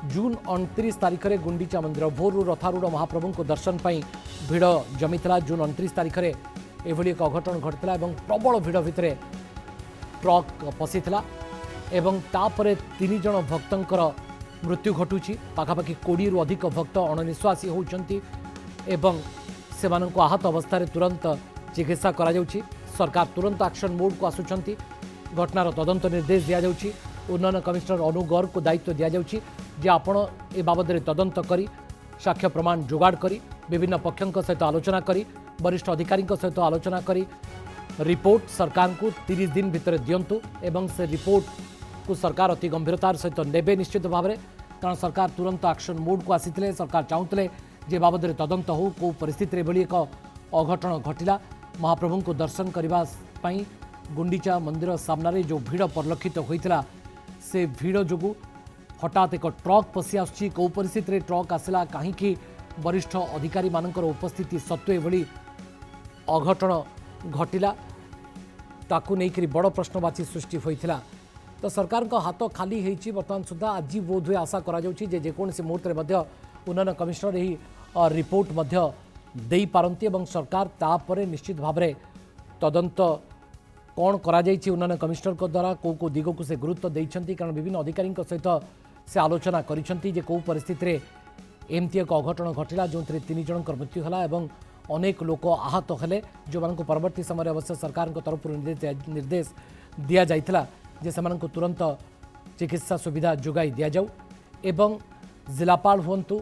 जून 29 तारीख में गुंडीचा मंदिर भोरु रथारूढ़ महाप्रभु को दर्शन पर भिड़ जमीला। जून 29 तारीख में एभली एक अघटन घटता और प्रबल भिड़ भितर ट्रक पशिला एवं तापर 3 जन भक्तर मृत्यु घटुची। पाखापाखि 20 रु अधिक भक्त अणनिश्वासी होती एवं से आहत अवस्था तुरंत चिकित्सा करा जाउची। सरकार तुरंत एक्शन मोड को आसुचंती। घटनार तदंत निर्देश दिया जाउची। उन्नयन कमिश्नर अनु गर्ग को दायित्व दिया जाउची जे आपण ए बाबद तदंत करी साक्ष्य प्रमाण जोगाड़ करी विभिन्न पक्षों सहित आलोचना करी वरिष्ठ अधिकारी सहित आलोचना करी रिपोर्ट सरकार को 30 दिन भितर दिंतु एवं से रिपोर्ट को सरकार अति गंभीरतार सहित नेबे निश्चित भाव में। कारण सरकार तुरंत एक्शन मोड को आसी सरकार चाहूले जे बाबद तदंत हो कौ परिस्थिति एभली एक अघटन घटिला। महाप्रभु को दर्शन करने गुंडीचा मंदिर सामने जो भिड़ परिलक्षित होता से भिड़ जो हठात एक ट्रक पशि आसुची कौ परिस्थिति ट्रक आसला कहीं वरिष्ठ अधिकारी मानकर उपस्थिति सत्वे एभली अघटन घटिला ताकू नहीं बड़ प्रश्नवाची सृष्टि होता। तो सरकार का हाथ खाली होती बर्तमान सुधा आज बोधहुए आशा करोसी मुहूर्त उन्नयन कमिश्नर यही रिपोर्ट दे पारती और सरकार तापर निश्चित भाव में तदंत कौन करा उन्नयन कमिश्नर द्वारा कौ कौ दिग को से गुरुत्व देते कारण विभिन्न अधिकारी सहित से आलोचना करिसेंती कौ परिस्थिति एमती एक अघटन घटिला जो 3 जन मृत्यु है और अनेक लोक आहत हेले जो मानक परवर्ती समय अवश्य सरकार तरफ निर्देश दि जाइथिला जे से तुरंत चिकित्सा सुविधा जोगाई दि जाऊ एवं जिलापाल हुंतु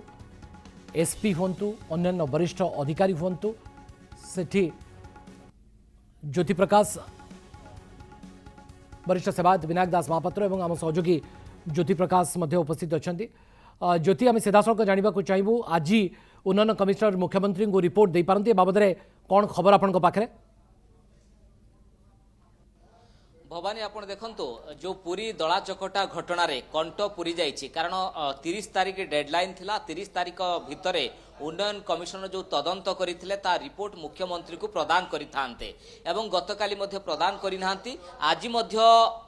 एसपी हुंतु अन्य वरिष्ठ अधिकारी हुंतु सेठी ज्योति प्रकाश वरिष्ठ सेवायत विनायक दास महापात्र और आम सहयोगी ज्योति प्रकाश उपस्थित अच्छा। ज्योति आम सीधासख जानवा चाहबू आज उन्नयन कमिश्नर मुख्यमंत्री को रिपोर्ट दे पारती बाबद कौन खबर आपण पाखे। भवानी आपण देखंतु जो पूरी दला चकटा घटना रे कंठ पूरी जाइछि कारण 30 तारीख डेडलाइन थिला। 30 तारीख भितरे उन्नयन कमिशनर जो तदंत करथिले ता रिपोर्ट मुख्यमंत्री को प्रदान करिथांते एवं गतकाली मध्य प्रदान करिनांती। आज मध्य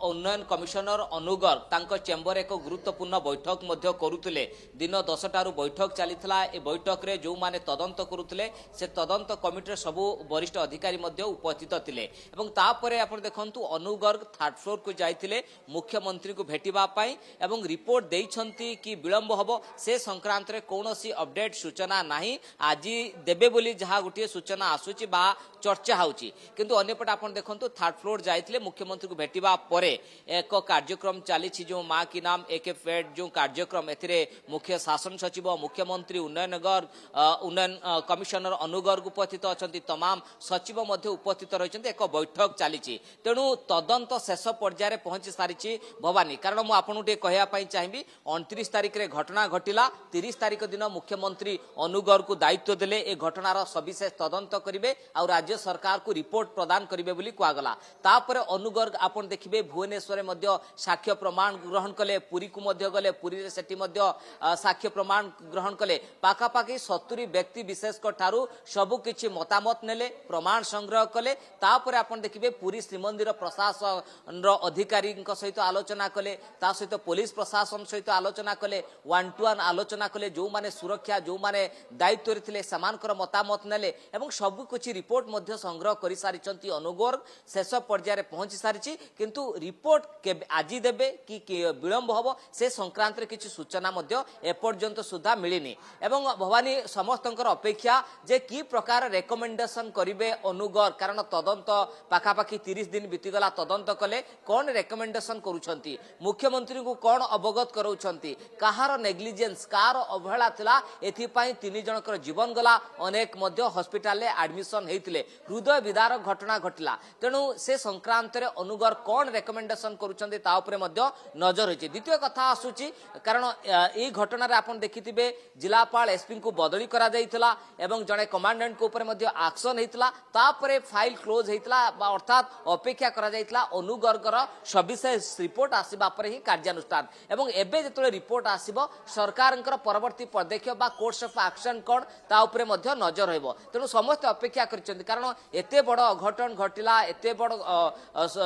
उन्नयन कमिशनर अनुगर तांको चेंबर एक गुरुत्वपूर्ण बैठक मध्य करुथिले। दिन 10टारू बैठक चलीथिला। ए बैठक रे जो माने तदंत करुथिले से तदंत कमिटी सबु वरिष्ठ अधिकारी मध्य उपस्थित थिले एवं तापरे आपण देखंतु अनुगर 3rd फ्लोर को जाइथिले मुख्यमंत्री को भेटिबा पाई एवं रिपोर्ट देइछंती कि विलंब हबो से संक्रांत रे कोनोसी अपडेट सूचना नहीं आज देबे बोली जहाँ गोटे सूचना आसूची बा चर्चा होची किंतु अन्यपटे आपण देखंतु 3rd फ्लोर जाइथिले मुख्यमंत्री को भेटिबा परे एक कार्यक्रम चली जो माँ की नाम एक फेड जो कार्यक्रम एथिरे मुख्य शासन सचिव मुख्यमंत्री उन्नयन कमिशनर अनुगर उपस्थित अछंती तमाम सचिव मध्य उपस्थित रहिसंती एक बैठक चली तेणु तदंत शेष पर्यायर पहुंची सारी भवानी। कारण मु आपन टे कहया पई चाहिबी 29 तारीख रे घटना घटिला। 30 तारीख दिन मुख्यमंत्री अनुगर को दायित्व देले ए घटनार सविशेष तदंत करिवे और राज्य सरकार को रिपोर्ट प्रदान करिवे बोली कुआगला। तापर अनुगर आपण देखिबे भुवनेश्वर मध्य साक्ष्य प्रमाण ग्रहण कले पुरी को मध्य गले पुरी रे सेठी मध्य साक्ष्य प्रमाण ग्रहण कले पाखापाखि 70 व्यक्ति विशेष ठारू सबु किछि मतामत नेले प्रमाण संग्रह कले। तापर आपण देखिबे पुरी श्रीमंदिर प्रशासन अधिकारी सहित आलोचना कले ता सहित पुलिस प्रशासन सहित आलोचना कले 1-to-1 आलोचना कले जो माने सुरक्षा जो माने दायित्व रे समानकर मतामत नेले एवं सब कुछ रिपोर्ट मध्य संग्रह कर सारी अनुगोर शेष पर्यायर पहुंची सारी किंतु रिपोर्ट आज देबे कि विलंब हम से संक्रांत किसी सूचना मध्य एपर्यंत सुधा मिलनी एवं भवानी समस्त अपेक्षा जे कि प्रकार रेकमेंडेशन करिवे अनुगोर कारण तदंत पाखापाखि 30 दिन बीतीगला तदंत कले कौन रेकमेंडेशन करुछंती मुख्यमंत्री को कौन अवगत कराउछंती कहार नेग्लिजेंस कार अवहेला थिला एथिपाई 3 जनकर जीवन गला अनेक मध्य हॉस्पिटल में एडमिशन होते हृदय विदारक घटना घटला तेणु से संक्रांत रे अनुगर कौन रेकमेंडेशन करुछंती ता उपरे मध्य नजर होइछि। द्वितीय कथा आसुची कारण ए घटना रे आपण देखिथिबे जिलापाल एसपी को बदली करा जाइतला एवं जने कमांडेंट को ऊपर मध्य एक्शन हेतला तापरे फाइल क्लोज हेतला अर्थात अपेक्षा करा जाइतला अनुगरकर सविशेष रिपोर्ट आसीबा पर ही कार्यानुष्ठान एवं एबे जेतले रिपोर्ट आसीबो सरकारनकर परवर्ती पदक्षेप बा कोर्स ऑफ एक्शन कौन ता उपरे मध्य नजर रहइबो तेणु समस्त अपेक्षा करिसेंती कारण एते बड़ अघटन घटिला एते बड़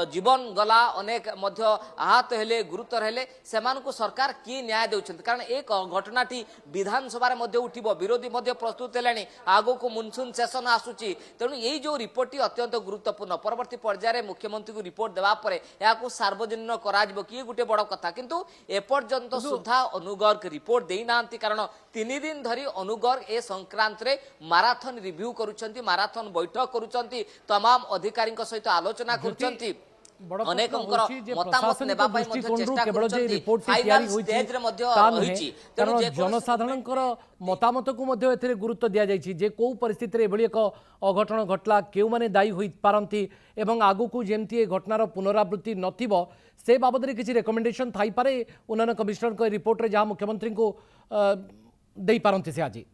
जीवन गला अनेक मध्य आहत हेले गुरुतर हेले सेमानकु सरकार की न्याय देउछंती कारण एक घटनाटी विधानसभा रे मध्य उठिबो विरोधी मध्य प्रस्तुत हेलानी आगो को मुनसून सेशन आसुची तेणु यही जो रिपोर्ट अत्यंत गुरुत्वपूर्ण परवर्ती पर्यायर मुख्यमंत्री को रिपोर्ट देवा परे याकू सार्वजनीन कराजिबो कि गुटे बड़ कथा किंतु एपर्यंत सुधा अनुगर्ग रिपोर्ट देई नांती कारण 3 दिन धरी अनुगर्ग ए संक्रांत रे माराथन रिव्यू करूछंती माराथन बैठक करूछंती तमाम अधिकारी सहित आलोचना करूछंती अनेक मतामत नेबा पई मध्ये चेष्टा केवल जे करूछंती रिपोर्ट फाइनल तैयारी होईची स्टेज रे मध्ये ता होईची कारण जनसाधारणकर मतामत को मध्ये एथिरे गुरुत्व दिया जायछि जे को परिस्थिति रे एभली एक अघटन घटला केउ माने दायी होई पारंती एवं आगु को जेमती ए घटनार पुनरावृत्ति नथिबो से बाबद रे किछि रेकमेंडेशन थाई पारे उन्नयन कमिशनर को रिपोर्ट रे जहां मुख्यमंत्री को देई पारंती से आज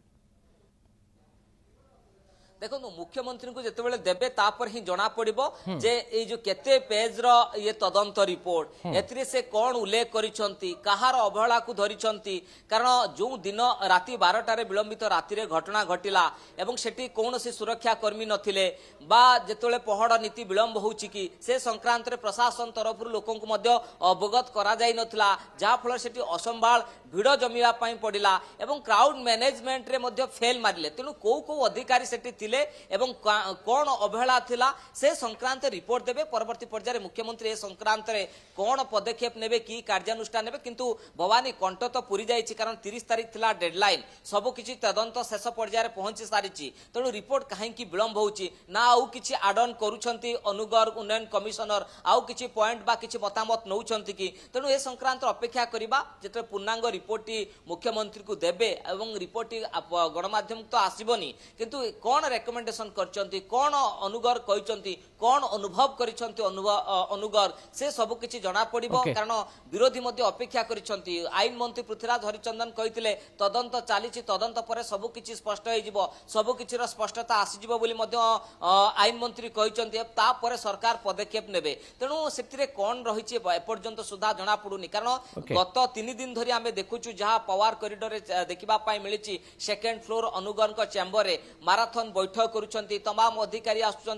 देखो मुख्यमंत्री को जिते देबे तापर ही जना पड़िबो जे ए जो केते पेज रो ये तदंत रिपोर्ट एथिरे से कोन उल्लेख करिसंती कहार अवहेला को धरिसंती कारण जो दिन राति 12 रे विलंबित राति रे घटना घटिला एवं सेठी कोनोसी सुरक्षा कर्मी नथिले बा जेतोले पहड़ नीति विलंब होउची कि से संक्रांत रे प्रशासन तरफ लोकों को मध्य अवगत करा जाय नथिला जा फल सेठी असंभाल भिड़ जमिया पई पडिला एवं क्राउड मैनेजमेंट रे मध्य फेल मारिले तेनु को अधिकारी सेठी थिले एवं कोन अवहेला थिला से संक्रांत रिपोर्ट देबे परवर्ती पर्यायर मुख्यमंत्री ए संक्रांत रे कोन पदक्षेप नेबे की कार्यानुष्ठान नेबे किंतु भवानी कंठ तो पूरी जाईची कारण 30 तारिख थिला डेडलाइन सब किछि तदंत शेष पर्यायर पहुंची सारिची तेनु रिपोर्ट काहे की विलंब होउची ना आउ किछि आडन करूछंती अनुगर्ग उन्नयन कमिशनर आउ किछि पॉइंट बा किछि मतामत नउछंती कि तेनु ए संक्रांत अपेक्षा करिबा जेते पूर्णांग रिपोर्ट मुख्यमंत्री को देबे एवं रिपोर्ट गणमाध्यम तो आसीबनी किंतु कोन रेकमेंडेशन करचंती कोन अनुगर्ग कहिचंती कोन अनुभव करिसंती अनुगर्ग से सब किछि जणा पड़िबो कारण विरोधी मध्ये अपेक्षा करिसंती आईन मंत्री पृथ्वीराज हरिचंदन कहितले तदंत चालीची तदंत परे सब किछि स्पष्ट होई जिवो सब किछिर स्पष्टता आसी जिवो बोली मध्ये आईन मंत्री कहिसंती ता परे सरकार पदक्षेप नेबे तेनु सेतिरे कोन रहिछि एपर्यंत सुधा जणा पडुनी कारण गत 3 दिन धरि आमे देखुछु जहा पावर कॉरिडोर रे देखिबा पाई मिलिछि सेकंड फ्लोर अनुगर्ग चेंबर रे माराथन बैठक करूछंती तमाम अधिकारी आसुछंती